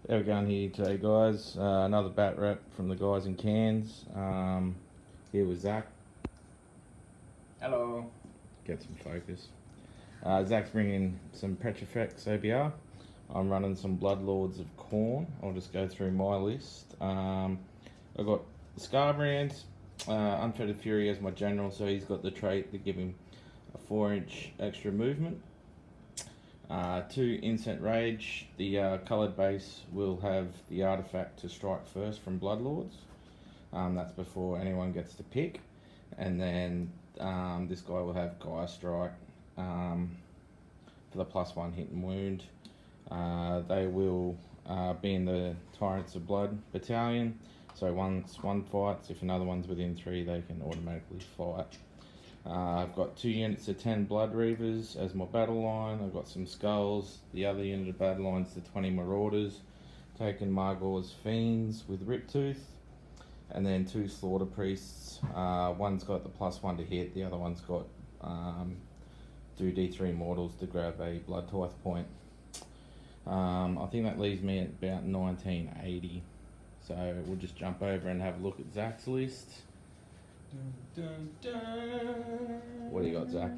How we going here today, guys? Another Batrep from the guys in Cairns. Here with Zach. Hello. Get some focus. Zach's bringing some Petrifex OBR. I'm running some Bloodlords of Khorne. I'll just go through my list. I've got the Scar brand, Unfettered Fury as my general, so he's got the trait to give him a 4-inch extra movement. 2 Instant Rage. The coloured base will have the artifact to strike first from Bloodlords. That's before anyone gets to pick. And then this guy will have Gaia Strike for the +1 hit and wound. They will be in the Tyrants of Blood battalion. So once one fights, if another one's within 3, they can automatically fight. I've got 2 units of 10 Blood Reavers as my battle line. I've got some Skulls. The other unit of battle line's the 20 Marauders, taking Margor's Fiends with Riptooth. And then 2 Slaughter Priests. One's got the +1 to hit, the other one's got do D3 mortals to grab a Blood Tithe point. I think that leaves me at about 1980. So we'll just jump over and have a look at Zach's list. Dun, dun, dun. What do you got, Zach?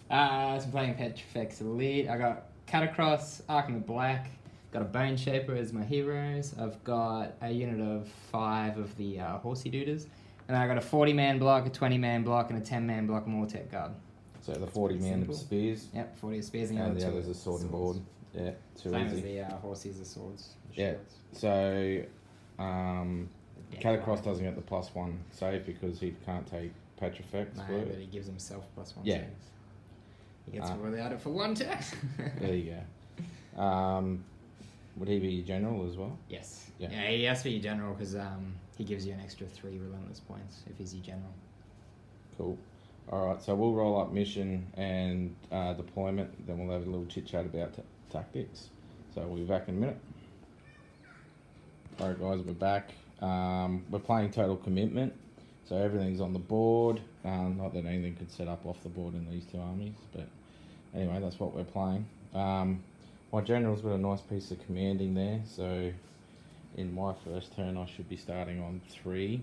So I'm playing Petrifex Elite. I got Catacross, Arkham of Black. Got a Bone Shaper as my heroes. I've got a unit of 5 of the Horsey Dooders. And I got a 40-man block, a 20-man block, and a 10-man block Mortek Guard. So the 40-man of spears. Yep, 40 of spears. And the others are sword and board. Yeah, too Same easy. as the Horsies are swords. Yeah, so Catacross doesn't get the +1 save because he can't take Petrifex. No, but he gives himself +1 yeah. saves. He gets without it for 1 turn. There you go. Would he be your general as well? Yes. Yeah, he has to be your general because he gives you an extra 3 relentless points if he's your general. Cool. Alright, so we'll roll up mission and deployment, then we'll have a little chit chat about tactics. So we'll be back in a minute. Alright guys, we're back. We're playing Total Commitment, so everything's on the board. Not that anything could set up off the board in these 2 armies, but anyway, that's what we're playing. My general's got a nice piece of commanding there, so in my first turn I should be starting on 3.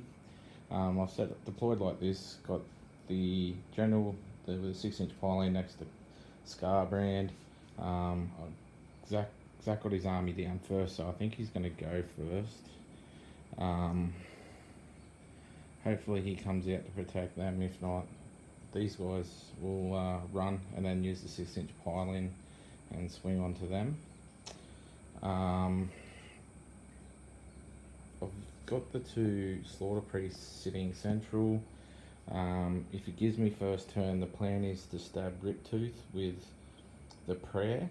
I've set it deployed like this, got the general with a 6-inch pylon next to Scar brand. Zach got his army down first, so I think he's going to go first. Hopefully he comes out to protect them. If not, these guys will run and then use the 6-inch pylon and swing onto them. I've got the 2 Slaughter Priests sitting central. If it gives me first turn, the plan is to stab Riptooth with the prayer.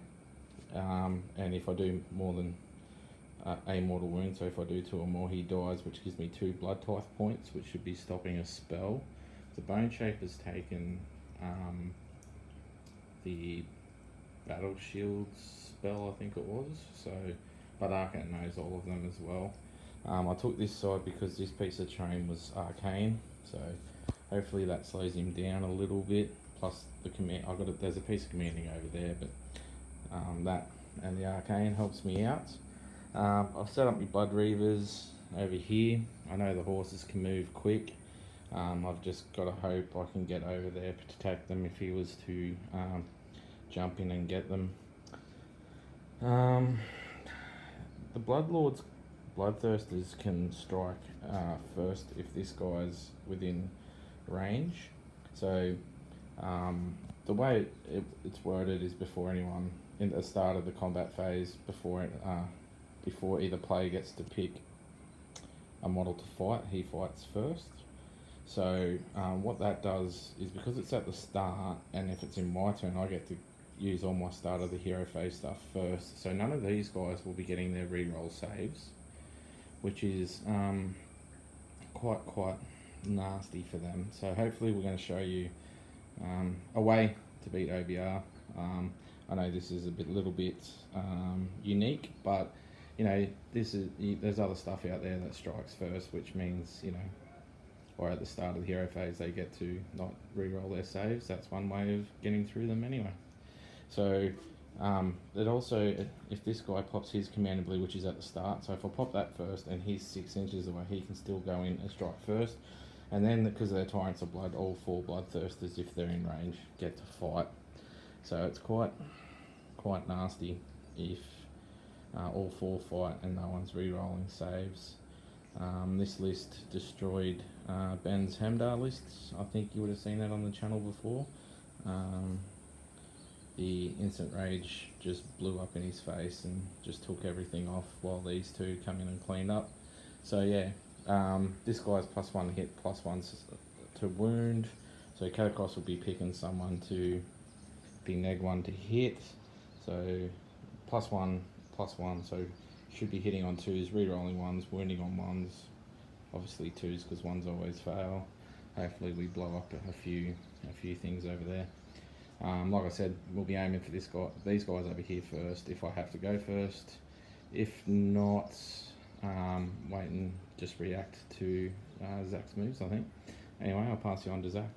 And if I do more than a mortal wound, so if I do 2 or more, he dies, which gives me 2 Blood Tithe points, which should be stopping a spell. The Bone Shaper's taken the Battle Shields spell, I think it was. So, but Arcane knows all of them as well. I took this side because this piece of terrain was arcane, so hopefully that slows him down a little bit. Plus the command, there's a piece of commanding over there, but that and the arcane helps me out. I've set up my Blood Reavers over here. I know the horses can move quick. I've just got to hope I can get over there to protect them if he was to jump in and get them. The Bloodlords, Bloodthirsters can strike first if this guy's within range. So the way it's worded is before anyone in the start of the combat phase, before either player gets to pick a model to fight, he fights first. So what that does is, because it's at the start, and if it's in my turn, I get to use all my start of the hero phase stuff first. So none of these guys will be getting their reroll saves, which is quite nasty for them. So hopefully we're going to show you a way to beat OBR. I know this is a little bit unique, but you know, there's other stuff out there that strikes first, which means, you know, or at the start of the hero phase they get to not re-roll their saves. That's one way of getting through them anyway. So It also, if this guy pops his command ability, which is at the start, so if I pop that first and he's 6 inches away, he can still go in and strike first. And then, because they're Tyrants of Blood, all 4 Bloodthirsters, if they're in range, get to fight. So it's quite nasty if all 4 fight and no one's re-rolling saves. This list destroyed Ben's Hemdar lists. I think you would have seen that on the channel before. The instant rage just blew up in his face and just took everything off while these two come in and cleaned up. So yeah, this guy's +1 to hit, +1 to wound. So Catacross will be picking someone to be -1 to hit. So +1, so should be hitting on 2s, re-rolling 1s, wounding on 1s. Obviously 2s because 1s always fail. Hopefully we blow up a few things over there. Like I said, we'll be aiming for these guys over here first if I have to go first. If not, wait and just react to Zach's moves, I think. Anyway, I'll pass you on to Zach.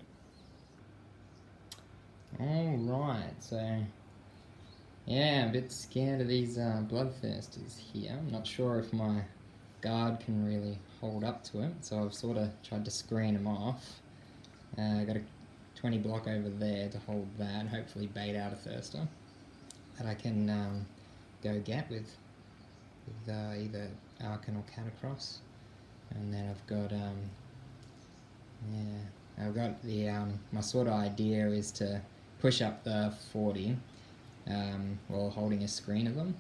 Alright, so yeah, I'm a bit scared of these Bloodthirsters here. I'm not sure if my guard can really hold up to it, so I've sort of tried to screen them off. Got a 20 block over there to hold that, hopefully bait out a Thirster that I can go get with either Archon or Catacross. And then I've got my sort of idea is to push up the 40 while holding a screen of them,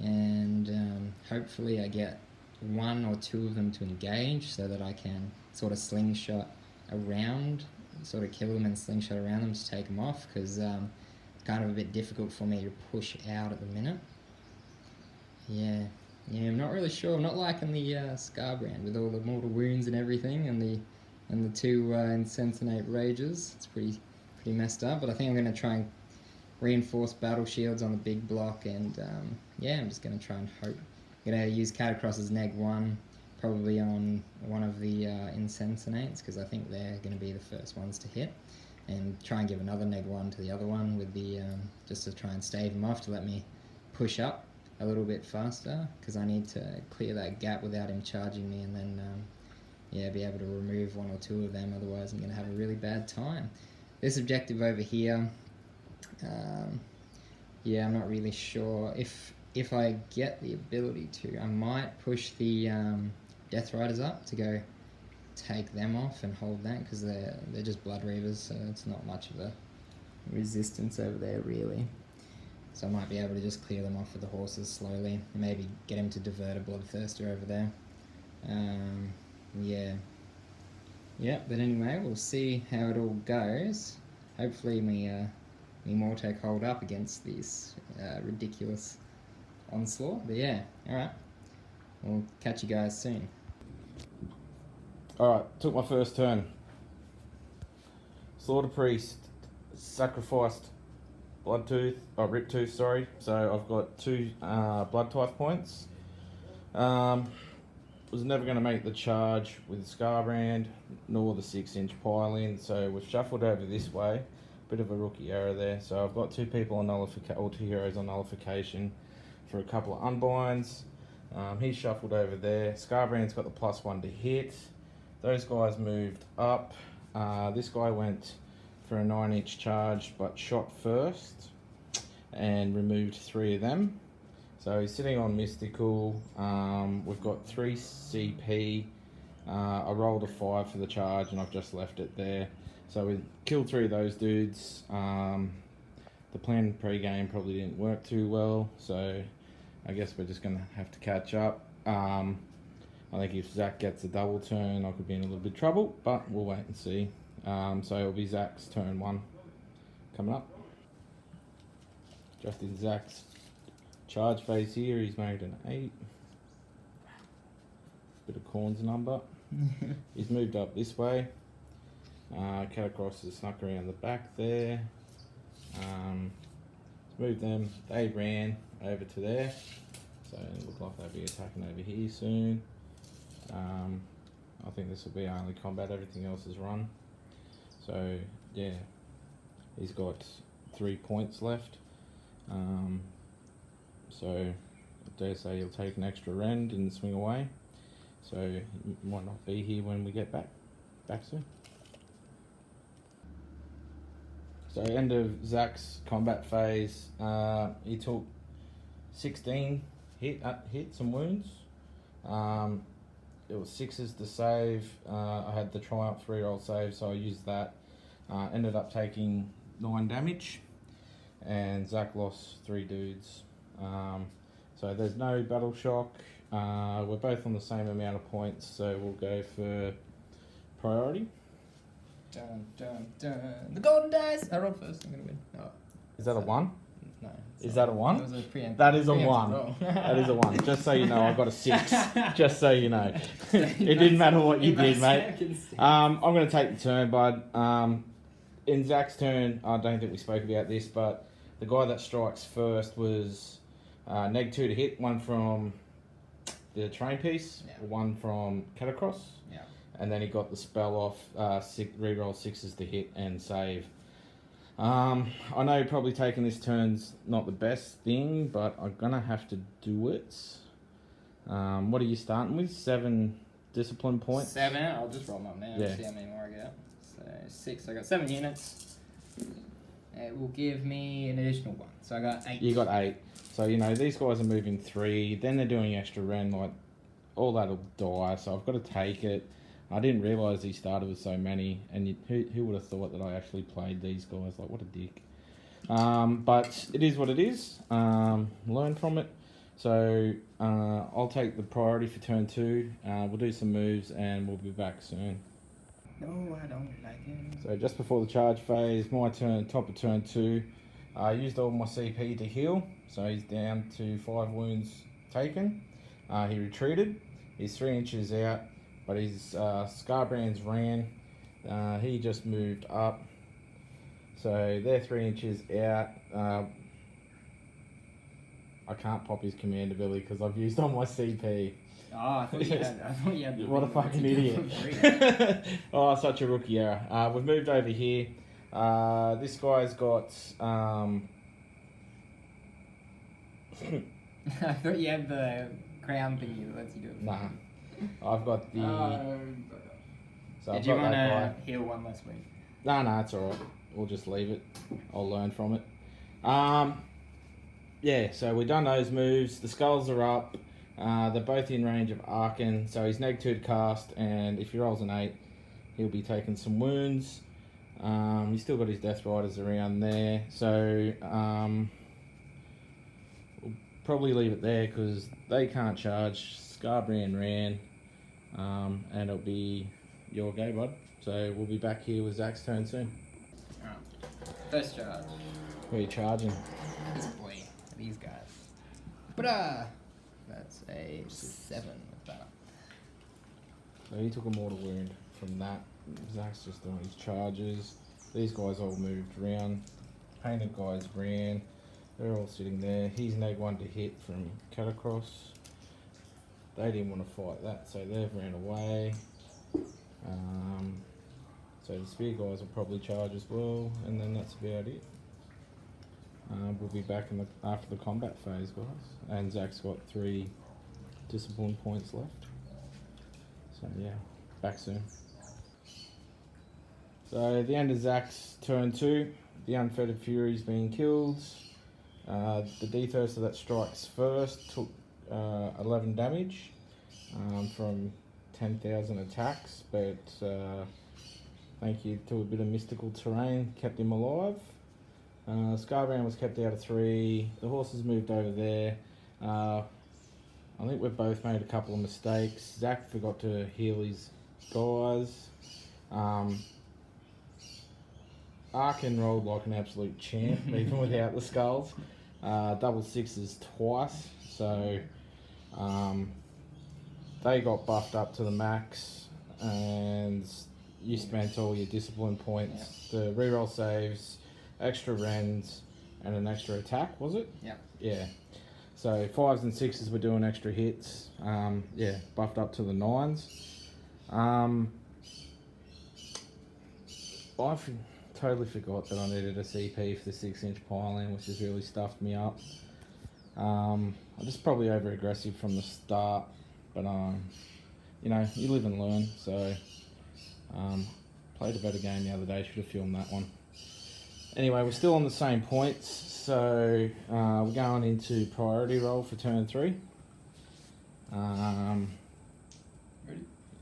and hopefully I get 1 or 2 of them to engage so that I can sort of slingshot around, sort of kill them and slingshot around them to take them off, because it's kind of a bit difficult for me to push out at the minute. Yeah, I'm not really sure. I'm not liking the Scar brand with all the mortal wounds and everything, and the 2 Insensate Rages. It's pretty messed up, but I think I'm going to try and reinforce battle shields on the big block, and yeah, I'm just going to try and hope. I'm going to use Catacross as neg1, probably on one of the Insensates, because I think they're going to be the first ones to hit, and try and give another neg1 to the other one with the just to try and stave him off, to let me push up a little bit faster, because I need to clear that gap without him charging me, and then yeah, be able to remove 1 or 2 of them, otherwise I'm going to have a really bad time. This objective over here, yeah, I'm not really sure. If I get the ability to, I might push the Death Riders up to go take them off and hold that, because they're just Blood Reavers, so it's not much of a resistance over there really. So I might be able to just clear them off with the horses slowly, and maybe get him to divert a Bloodthirster over there. Yeah, but anyway, we'll see how it all goes. Hopefully me Mortek hold up against these ridiculous onslaught. But yeah, alright, we'll catch you guys soon. Alright, took my first turn. Slaughter Priest sacrificed Riptooth, sorry. So I've got 2 Blood Tithe points. Was never going to make the charge with Scarbrand, nor the 6-inch pile-in, so we've shuffled over this way. Bit of a rookie error there. So I've got 2 people on nullification, or 2 heroes on nullification for a couple of unbinds. He's shuffled over there. Scarbrand's got the +1 to hit. Those guys moved up. This guy went for a 9-inch charge, but shot first and removed 3 of them. So he's sitting on Mystical. We've got 3 CP. I rolled a 5 for the charge and I've just left it there. So we killed 3 of those dudes. The plan pre-game probably didn't work too well, so I guess we're just going to have to catch up. I think if Zach gets a double turn, I could be in a little bit of trouble, but we'll wait and see. So it'll be Zach's turn 1 coming up. Just in Zach's charge phase here, he's made an 8. Bit of Khorne's number. He's moved up this way. Catacross has snuck around the back there. Moved them. They ran over to there. So it looks like they'll be attacking over here soon. I think this will be only combat. Everything else is run. So yeah, he's got 3 points left. So I dare say he'll take an extra rend and swing away. So he might not be here when we get back soon. So end of Zach's combat phase, he took 16 hits and wounds. It was 6s to save. I had the Triumph 3-roll save, so I used that. Ended up taking 9 damage, and Zach lost 3 dudes. So there's no battle shock. We're both on the same amount of points, so we'll go for priority. Dun, dun, dun. The golden dice! I rolled first, I'm gonna win. Oh, Is that a 1? no. Is that a 1? It was a preemptive. That is a preemptive 1. roll. That is a 1. Just so you know, I got a 6. Just so you know. It didn't matter what you did, mate. I'm going to take the turn, bud. In Zach's turn, I don't think we spoke about this, but the guy that strikes first was neg 2 to hit, 1 from the train piece, Yeah. 1 from Catacross, Yeah. and then he got the spell off, reroll 6s to hit and save. I know probably taking this turn's not the best thing, but I'm gonna have to do it. What are you starting with? 7 discipline points? 7, I'll just roll them up now Yeah. and see how many more I get. So 6, I got 7 units. It will give me an additional 1. So I got 8. You got 8. So, you know, these guys are moving 3, then they're doing extra rend, like, all that'll die, so I've got to take it. I didn't realise he started with so many, and who would have thought that I actually played these guys? Like, what a dick. But it is what it is. Learn from it. So I'll take the priority for turn 2. We'll do some moves, and we'll be back soon. No, I don't like him. So just before the charge phase, my turn, top of turn 2, I used all my CP to heal. So he's down to 5 wounds taken. He retreated. He's 3 inches out. But his Scarbrands ran. He just moved up. So they're 3 inches out. I can't pop his command ability because I've used all my CP. Oh, I thought you had the What a ring fucking to go idiot. for free. Oh, such a rookie error. We've moved over here. This guy's got... I thought you had the crown thingy that lets you do it. Nah. I've got the... so Did I've you got want that to guy. heal one last week? No, it's alright. We'll just leave it. I'll learn from it. Yeah, so we've done those moves. The skulls are up. They're both in range of Arkin, so he's neg 2 to cast, and if he rolls an 8, he'll be taking some wounds. He's still got his Death Riders around there, so we'll probably leave it there because they can't charge. Scarbrand ran, and it'll be your go, bud. So we'll be back here with Zach's turn soon. Alright. First charge. Where are you charging? This boy. These guys. But that's a 7 with that. So he took a mortal wound from that. Zach's just doing his charges. These guys all moved around. Painted guys ran. They're all sitting there. He's neg 1 to hit from Catacross. They didn't want to fight that, so they've ran away. So the spear guys will probably charge as well, and then that's about it. We'll be back after the combat phase, guys. And Zach's got 3 discipline points left. So yeah, back soon. So at the end of Zach's turn 2, the Unfettered Fury's been killed. The D-Thirster that strikes first took 11 damage from 10,000 attacks, but thank you to a bit of mystical terrain, kept him alive. Scarbrand was kept out of 3. The horses moved over there. I think we've both made a couple of mistakes. Zach forgot to heal his guys. Arkin rolled like an absolute champ, even without the skulls. Double 6s twice, so they got buffed up to the max, and you spent all your discipline points. Yeah. The reroll saves, extra rends, and an extra attack, was it? Yeah. Yeah. So 5s and 6s were doing extra hits. Yeah, buffed up to the 9s. I've totally forgot that I needed a CP for the 6-inch piling, which has really stuffed me up. I'm just probably over aggressive from the start, but you know, you live and learn. So played a better game the other day. Should have filmed that one. Anyway, we're still on the same points, so we're going into priority roll for turn 3. Ready?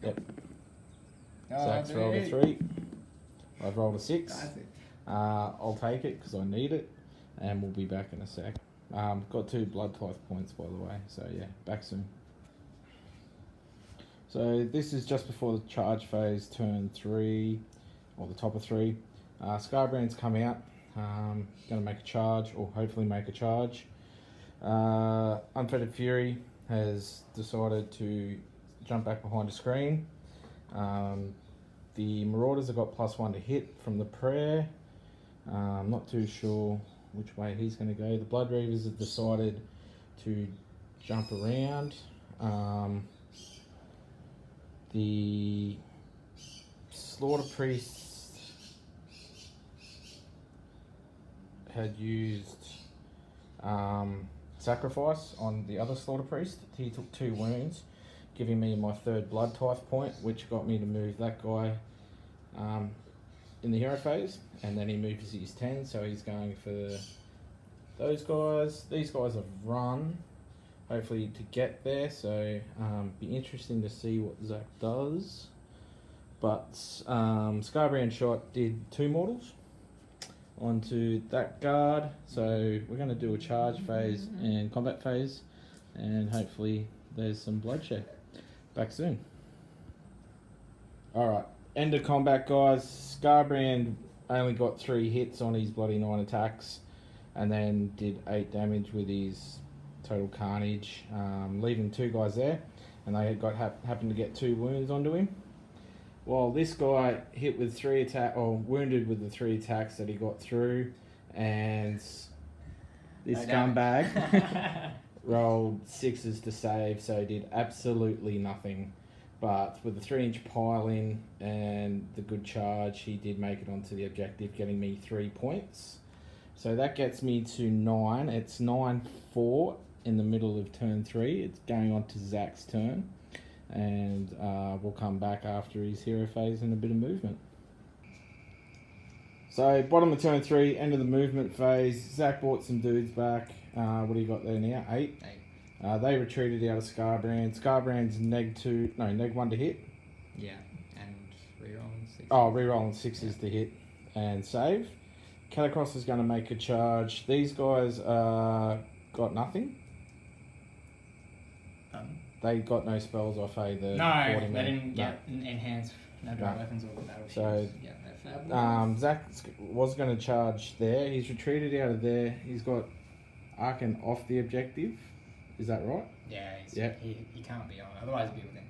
Yep. Oh, Zach's rolled a 3. I've rolled a 6. I'll take it because I need it, and we'll be back in a sec. Got 2 blood type points, by the way, so yeah, back soon. So this is just before the charge phase, turn 3, or the top of 3. Skybrand's come out, going to make a charge, or hopefully make a charge. Unfettered Fury has decided to jump back behind a screen. The Marauders have got +1 to hit from the prayer. I'm not too sure which way he's going to go. The Blood Reavers have decided to jump around. The Slaughter Priests had used Sacrifice on the other Slaughter Priest. He took 2 wounds, giving me my 3rd blood type point, which got me to move that guy in the hero phase, and then he moves his 10, so he's going for those guys. These guys have run, hopefully to get there, so be interesting to see what Zach does. But Skybrand shot did 2 mortals onto that guard, so we're going to do a charge phase and combat phase, and hopefully there's some bloodshed. Back soon. Alright, end of combat, guys. Skybrand only got 3 hits on his bloody 9 attacks, and then did 8 damage with his total carnage, leaving 2 guys there, and they got happened to get 2 wounds onto him. While this guy hit with 3 wounded with the 3 attacks that he got through, and this scumbag rolled 6s to save, so did absolutely nothing. But with the 3-inch pile-in and the good charge, he did make it onto the objective, getting me 3 points. So that gets me to 9. It's 9-4 in the middle of turn 3. It's going on to Zach's turn. And we'll come back after his hero phase and a bit of movement. So bottom of turn 3, end of the movement phase. Zach brought some dudes back. What do you got there now? 8? 8. They retreated out of Skybrand. Skybrand's neg 1 to hit. Yeah, and rerolling 6. Oh, rerolling 6s to hit and save. Catacross is going to make a charge. These guys got nothing. They got no spells off the 40 they didn't get enhanced weapons or battle shields. So, Zach was going to charge there. He's retreated out of there. He's got Arkan off the objective. Is that right? Yeah, he can't be on. Otherwise, he'd be within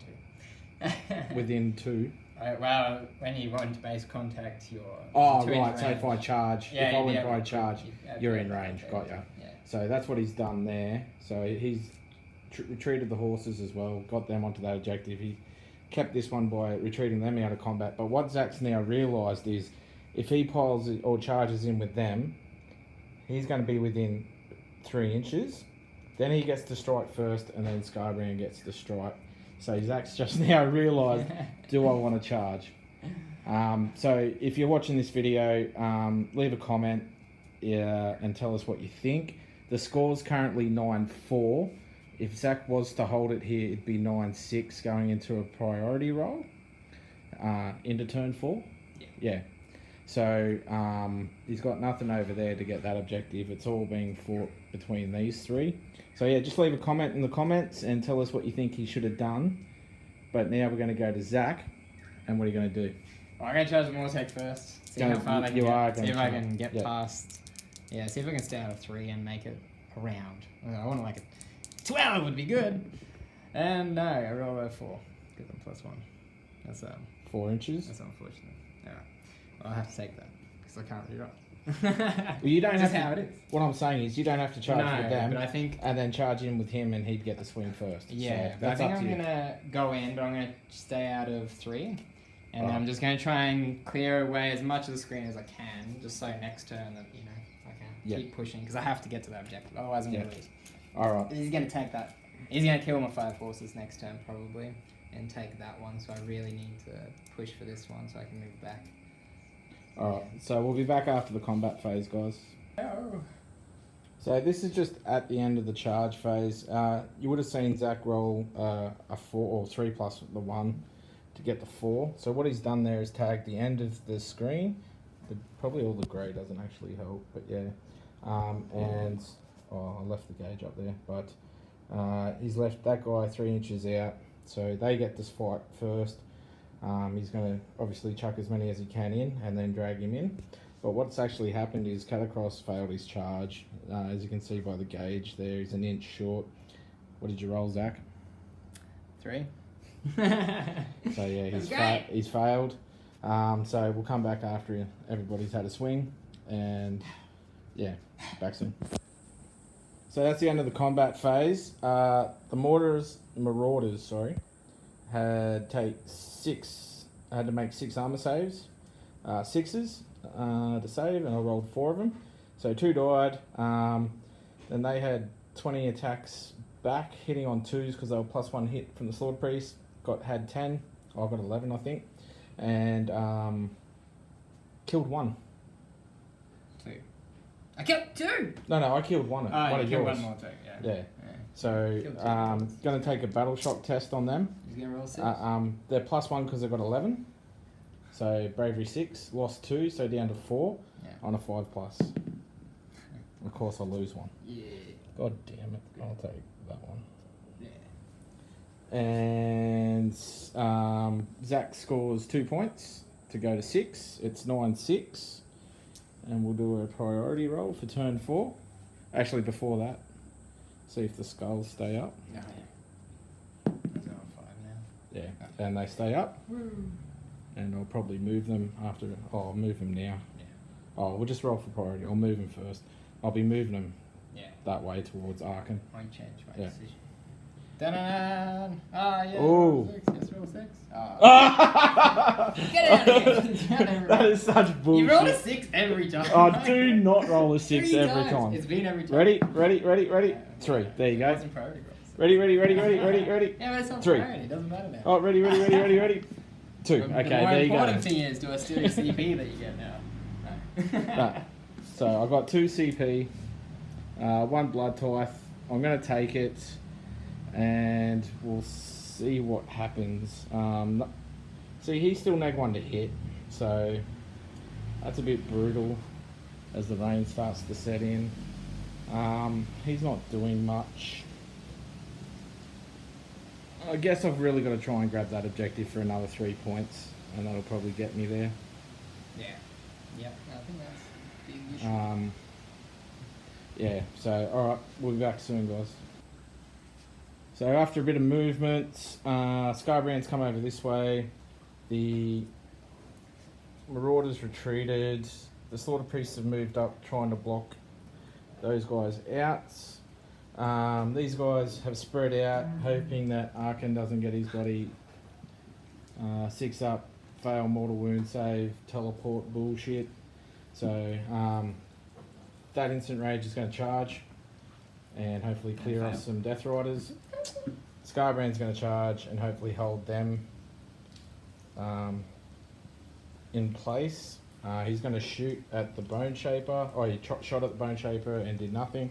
2. Within 2? Well, when you go into base contact, you're... Oh, right. So if I charge, yeah, if I went by charge, you're in range. Got ya. Yeah. So that's what he's done there. So he's retreated the horses as well, got them onto that objective. He kept this one by retreating them out of combat. But what Zach's now realised is if he piles it or charges in with them, he's going to be within 3 inches. Then he gets to strike first, and then Skybrand gets to strike. So Zach's just now realised, do I want to charge? So if you're watching this video, leave a comment and tell us what you think. The score's currently 9-4. If Zach was to hold it here, it'd be 9-6 going into a priority roll into turn 4. Yeah. So he's got nothing over there to get that objective. It's all being fought between these 3. So yeah, just leave a comment in the comments and tell us what you think he should have done. But now we're going to go to Zach. And what are you going to do? Well, I'm going to charge the Mortec first. See how far they can get. See if I can get past... Yeah, see if I can stay out of 3 and make it around. I want to make it 12 would be good. And no, I roll a 4. Give them +1. That's 4 inches? That's unfortunate. Alright. Well, I'll have to take that. Because I can't reroll. Well, you don't have to, how it is. What I'm saying is you don't have to charge with them, but I think, and then charge in with him, and he'd get the swing first. Yeah, so but I think up I'm to you. gonna go in, but I'm gonna stay out of 3, And then I'm just going to try and clear away as much of the screen as I can, just so next turn that, you know, I can keep pushing, because I have to get to that objective, otherwise I'm going to lose. Alright. He's going to take that. He's going to kill my 5 forces next turn, probably, and take that one, so I really need to push for this one so I can move back. Alright, so we'll be back after the combat phase, guys. Oh. So this is just at the end of the charge phase. You would have seen Zach roll a 4 or 3 plus the 1 to get the 4. So what he's done there is tagged the end of the screen. Probably all the grey doesn't actually help, but yeah. And I left the gauge up there, but he's left that guy 3 inches out. So they get this fight first. He's going to obviously chuck as many as he can in and then drag him in. But what's actually happened is Catacross failed his charge. As you can see by the gauge there, he's an inch short. What did you roll, Zach? 3. So yeah, he's failed. So we'll come back after everybody's had a swing. And yeah, back soon. So that's the end of the combat phase. The Marauders, had to make 6 armor saves, 6s to save, and I rolled 4 of them. So 2 died. Then they had 20 attacks back, hitting on 2s because they were +1 hit from the Slaughter Priest. Had 10. I got 11, I think, and killed 1. 2. I killed 2. No, I killed 1. Oh, One you of killed yours. 1 more too. Yeah. So, going to take a battle shock test on them. He's going to roll 6. They're +1 because they've got 11. So, bravery 6, lost 2, so down to 4 on a 5 plus. Of course, I lose 1. Yeah. God damn it. I'll take that one. Yeah. And Zach scores 2 points to go to 6. It's 9-6. And we'll do a priority roll for turn 4. Actually, before that. See if the skulls stay up. Oh, yeah. That's on 5 now. Yeah, and they stay up. Woo. And I'll probably move them after. Oh, I'll move them now. Yeah. Oh, we'll just roll for priority. I'll move them first. I'll be moving them Yeah. that way towards Arkan. I change my Yeah. decision. Dun-dun-dun. Ah, yeah. Ooh. 6. Yes, roll 6. Oh. Get out of here. That is such bullshit. You roll a 6 every time. Oh, do not roll a 6 3 every times. time. It's been every time. Ready? 3. There you It go. wasn't priority rolls. Ready? Yeah, but it's not 3. priority. It doesn't matter now. Oh, ready? 2. The Okay, more there you go. important thing is, do I steal your CP that you get now? No. No. So I got 2 CP, 1 blood tithe. I'm going to take it, and we'll see what happens. See, he's still neg 1 to hit, so that's a bit brutal as the rain starts to set in. He's not doing much. I guess I've really got to try and grab that objective for another 3 points, and that'll probably get me there. Yeah. Yep. I think that's the issue. Yeah, so alright, we'll be back soon, guys. So after a bit of movement, Skybrand's come over this way, the Marauders retreated, the Slaughter Priests have moved up trying to block those guys out. These guys have spread out, hoping that Arkan doesn't get his bloody 6 up, fail mortal wound save, teleport bullshit. So that instant rage is going to charge and hopefully clear us some Death Riders. Skybrand's going to charge and hopefully hold them in place. He's going to shoot at the Bone Shaper. Oh, he shot at the Bone Shaper and did nothing.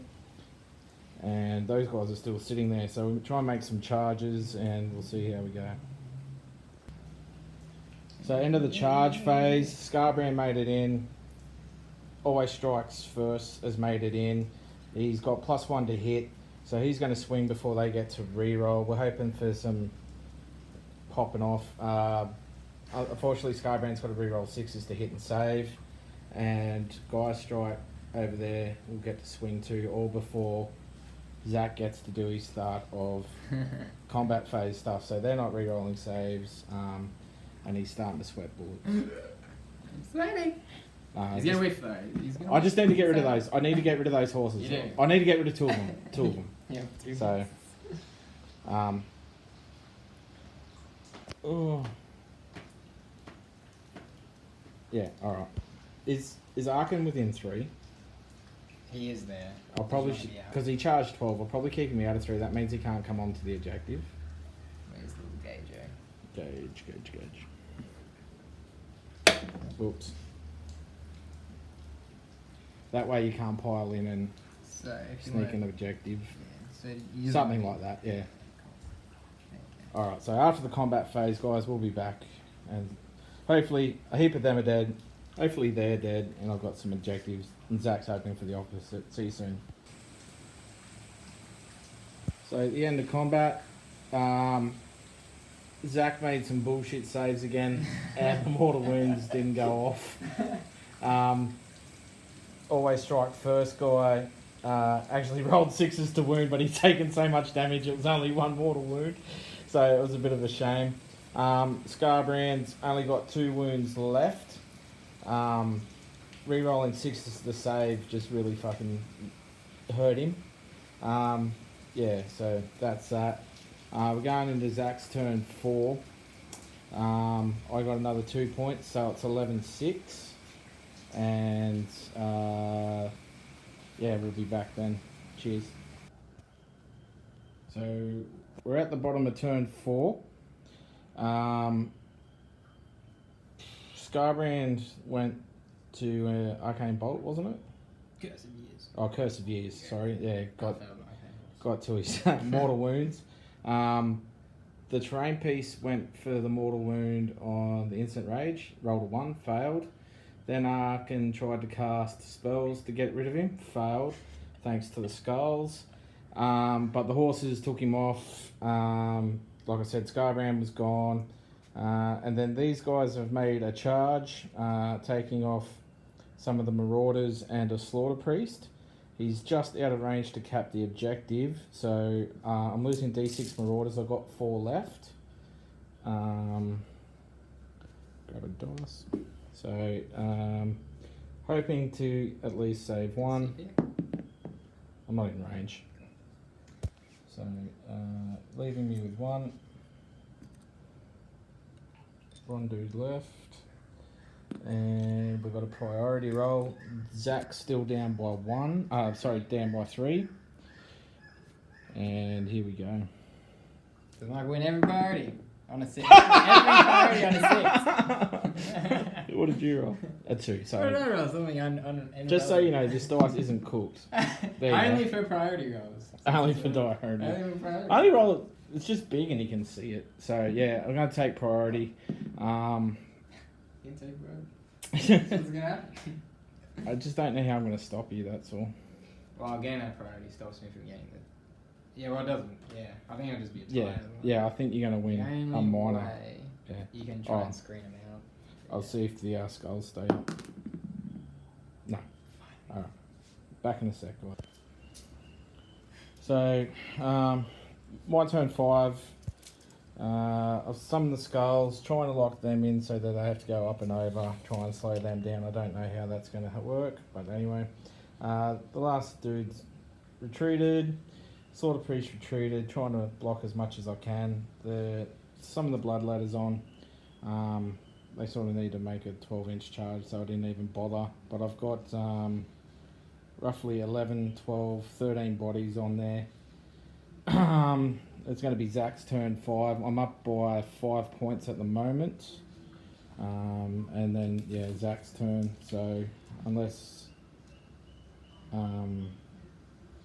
And those guys are still sitting there. So we'll try and make some charges and we'll see how we go. So end of the charge phase. Scarbrand made it in. Always strikes first, has made it in. He's got +1 to hit. So he's going to swing before they get to reroll. We're hoping for some popping off. Unfortunately, Skybrand's got to reroll 6s to hit and save. And Guy Strike over there will get to swing too, all before Zach gets to do his start of combat phase stuff. So they're not rerolling saves, and he's starting to sweat bullets. Sweating. He's going to whiff though. I just need to get rid of those. I need to get rid of those horses. You do? I need to get rid of 2 of them. 2 of them. Yeah. So, oh. Yeah, alright. Is Arkin within 3? He is there. I'll probably, because he charged 12, I'll probably keep him out of 3. That means he can't come onto the objective. Where's the little gauge, eh? Gauge. Whoops. That way you can't pile in and So if you sneak an objective. Yeah, so Something like that, yeah. Alright, so after the combat phase, guys, we'll be back. And hopefully a heap of them are dead. Hopefully they're dead, and I've got some objectives. And Zach's hoping for the opposite. See you soon. So at the end of combat, Zach made some bullshit saves again, and the mortal wounds didn't go off. Always strike first guy actually rolled 6s to wound, but he'd taken so much damage it was only 1 mortal wound, so it was a bit of a shame. Scarbrand's only got 2 wounds left. Re-rolling 6s to save just really fucking hurt him. Yeah, so that's that. We're going into Zach's turn 4. I got another 2 points, so it's 11-6. And yeah, we'll be back then. Cheers. So we're at the bottom of turn 4. Scarbrand went to Arcane Bolt, wasn't it? Curse of Years. Oh, Curse of Years, sorry. Yeah, got to his mortal wounds. The terrain piece went for the mortal wound on the instant rage. Rolled a 1, failed. Then Arkin tried to cast spells to get rid of him. Failed, thanks to the skulls. But the horses took him off. Like I said, Scarbrand was gone. And then these guys have made a charge, taking off some of the marauders and a slaughter priest. He's just out of range to cap the objective, so I'm losing D6 marauders. I've got 4 left. Grab a dice. So hoping to at least save 1. I'm not in range. So leaving me with 1. 1 dude left. And we've got a priority roll. Zach's still down by 1. Down by 3. And here we go. Doesn't like win every priority on a 6. Every priority on a 6. What did you roll? A 2. Sorry. I don't know, roll something on just so you know, this dice isn't cooked. Only for priority rolls. Only for priority. Only for priority. Only roll it. It's just big and you can see it. So yeah, I'm gonna take priority. You take priority. What's gonna happen? I just don't know how I'm gonna stop you. That's all. Well, getting that priority stops me from getting the. Yeah, well, it doesn't. Yeah, I think it'll just be a tie. Yeah, yeah. I think you're gonna win a minor. Yeah. You can try and screen them out. I'll see if the skulls stay up. No. Alright. Back in a sec. So, my turn 5. I've summoned the skulls, trying to lock them in so that they have to go up and over, try and slow them down. I don't know how that's going to work, but anyway. The last dude's retreated. Slaughter priest retreated, trying to block as much as I can. Some of the blood ladders on. They sort of need to make a 12-inch charge, so I didn't even bother. But I've got roughly 11, 12, 13 bodies on there. It's going to be Zach's turn 5. I'm up by 5 points at the moment. And then, yeah, Zach's turn. So, unless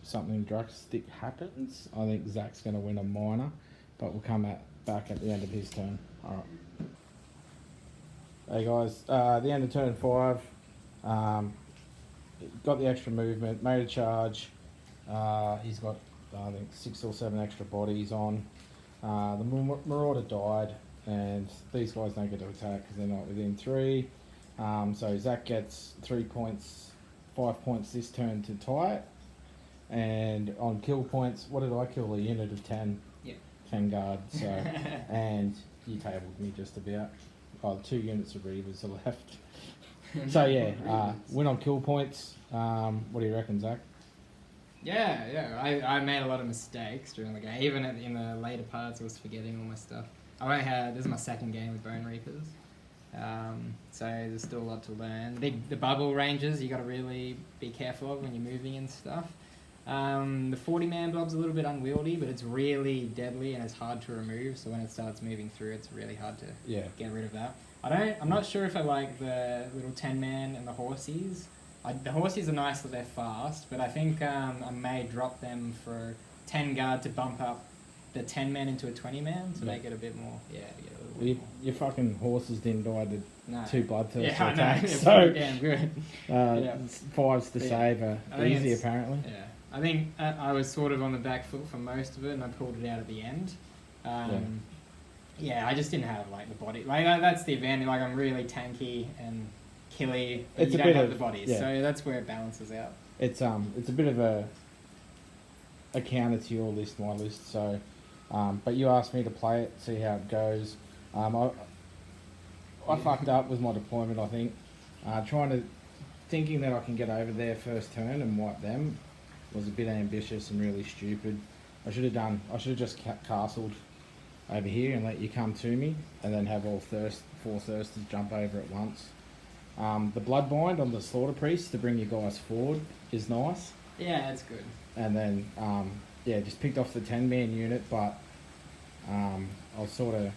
something drastic happens, I think Zach's going to win a minor. But we'll come back at the end of his turn. Alright. Hey guys, the end of turn 5, got the extra movement, made a charge. He's got, I think, 6 or 7 extra bodies on. The Marauder died, and these guys don't get to attack because they're not within 3. So Zach gets 3 points, 5 points this turn to tie it. And on kill points, what did I kill? A unit of 10? Yeah. 10 guards, so, and you tabled me just about. 2 units of Reavers are left. So yeah, win on kill points. What do you reckon, Zach? Yeah. I made a lot of mistakes during the game. Even in the later parts, I was forgetting all my stuff. This is my second game with Bone Reapers. So there's still a lot to learn. The bubble ranges you got to really be careful of when you're moving and stuff. The 40-man blob's a little bit unwieldy, but it's really deadly and it's hard to remove. So when it starts moving through, it's really hard to get rid of that. I'm not sure if I like the little 10-man and the horsies. The horsies are nice that they're fast, but I think I may drop them for 10 guard to bump up the 10-man into a 20-man to make it a bit more. Yeah, to get a little bit more. Your fucking horses didn't die to No. 2 bloodthirsty Yeah, I know. attacks, Yeah, so pretty damn good. Yeah. 5s to Yeah. save are I think easy it's- apparently. Yeah, I think I was sort of on the back foot for most of it, and I pulled it out at the end. Yeah, I just didn't have like the body. Like that's the advantage. Like I'm really tanky and killy, but It's you a don't bit have of- the bodies, yeah. so that's where it balances out. It's a bit of a counter to your list, my list. So, but you asked me to play it, see how it goes. I fucked up with my deployment. I think thinking that I can get over there first turn and wipe them was a bit ambitious and really stupid. I should have just castled over here and let you come to me, and then have all 4 thirsters jump over at once. The blood bind on the slaughter priest to bring you guys forward is nice. Yeah, that's good. And then just picked off the 10-man unit, but I was sort of,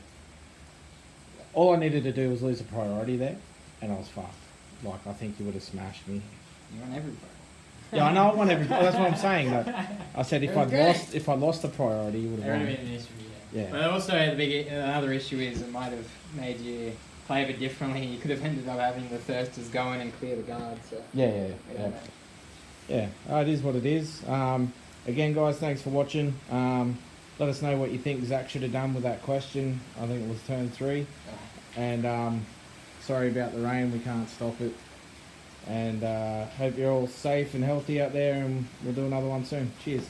all I needed to do was lose a priority there, and I was fucked. Like, I think you would have smashed me. You want everybody. Yeah, I know I want everybody. That's what I'm saying. Like, I said It was great. if I lost the priority, you would That have would won. have been an issue. Yeah. But also another issue is it might have made you play a bit differently. You could have ended up having the thirsters go in and clear the guard. So Yeah. It is what it is. Again, guys, thanks for watching. Let us know what you think Zach should have done with that question. I think it was turn 3. And sorry about the rain, we can't stop it. And hope you're all safe and healthy out there, and we'll do another one soon. Cheers.